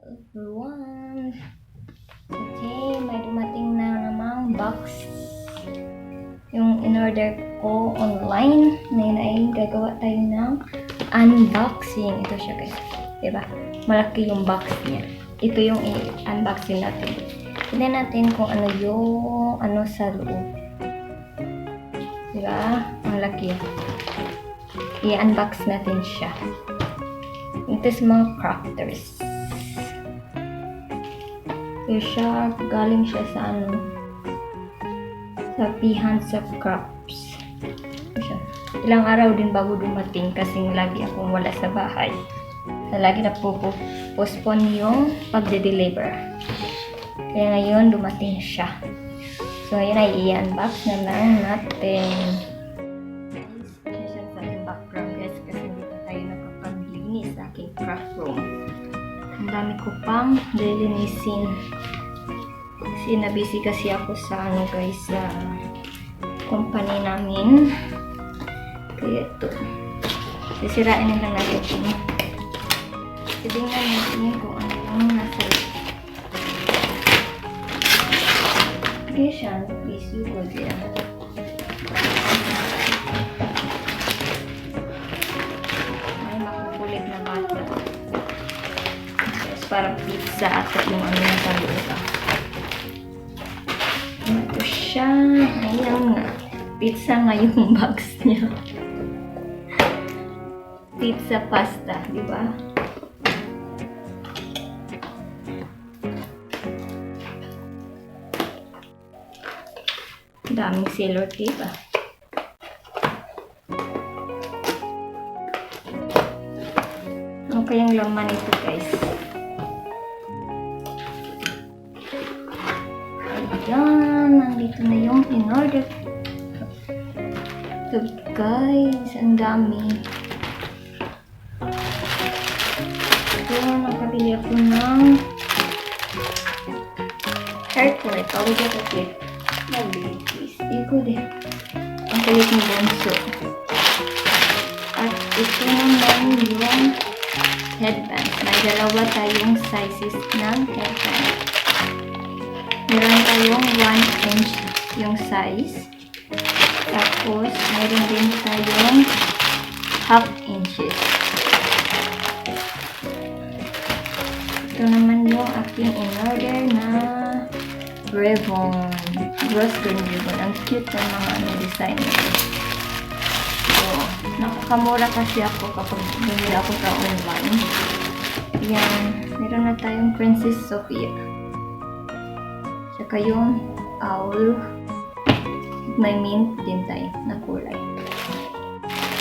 Everyone, today may dumating na namang box yung in-order ko online. Ngayon ay gagawa tayo ng unboxing. Ito siya guys, diba? Malaki yung box niya. Ito yung i-unboxing natin. Tignan natin kung ano yung sa loob, diba? Ang laki. I-unbox natin siya. Ito sa mga crafters. Kaya siya, galing siya sa sa Behance of Crafts. Ilang araw din bago dumating kasi lagi akong wala sa bahay. Lagi na postpone yung pagde-deliver. Kaya ngayon dumating siya. So ngayon ay i-unbox na lang natin. Sa aking background guys kasi dito tayo nakapaglinis sa aking craft room. Ang dami ko pang lilinisin. Kasi nabisi kasi ako sa guys, sa company namin. Kaya ito. Sisirain na lang natin. Tignan natin kung ano yung nasa loob. Okay siya. Please you go there. May makukulit na bata. Parang pizza at yung nasa loob. Ito siya. Ayan nga. Pizza nga yung box niya. Pizza pasta, di ba? Daming sealer tape ah. Ano kayang laman ito guys? Ayan, nandito na yung in-order. Ito guys, ang dami. Ito, nakabili ako ng hair clip. Always get a clip. Lovely, please. Iko din. Ang kulit ni Bonso. At ito naman yung headband. May dalawa tayong sizes ng headband. Meron tayong 1 inch yung size. Tapos, meron din tayong half inches. Ito naman yung aking in-order na ribbon. Gross green ribbon. Ang cute ng mga design nito. So, nakakamura kasi ako kapag bumili ako sa online. Yan. Meron na tayong Princess Sophia. Saka yung owl. May mint din tayo na kulay.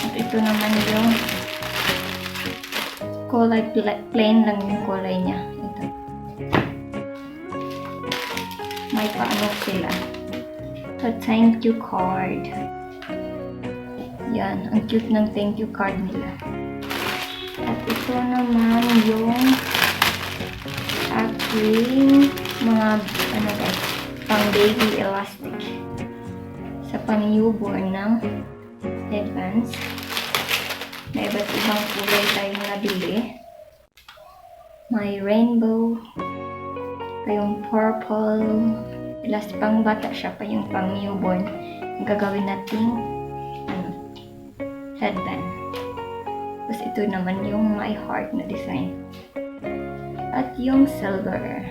At ito naman yung kulay plain lang yung kulay niya. Ito. May paano sila. So, thank you card. Yan. Ang cute ng thank you card nila. At ito naman yung aking mga guys, pang baby elastic. Sa pang newborn ng headbands. May iba't ibang kulay tayong nabili. May rainbow. Yung purple. Last pang bata siya pa yung pang newborn. Gagawin natin headband. Tapos ito naman yung my heart na design. At yung silver.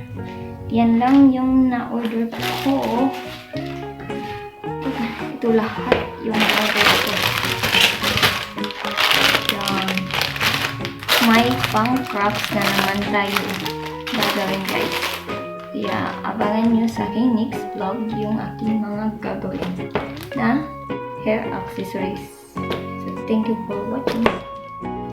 Yan lang yung na-order ko. Ito lahat yung order ko. Yan. May pang crafts na naman tayo gagawin guys. Kaya abangan nyo sa aking next vlog yung aking mga gagawin na hair accessories. So thank you for watching.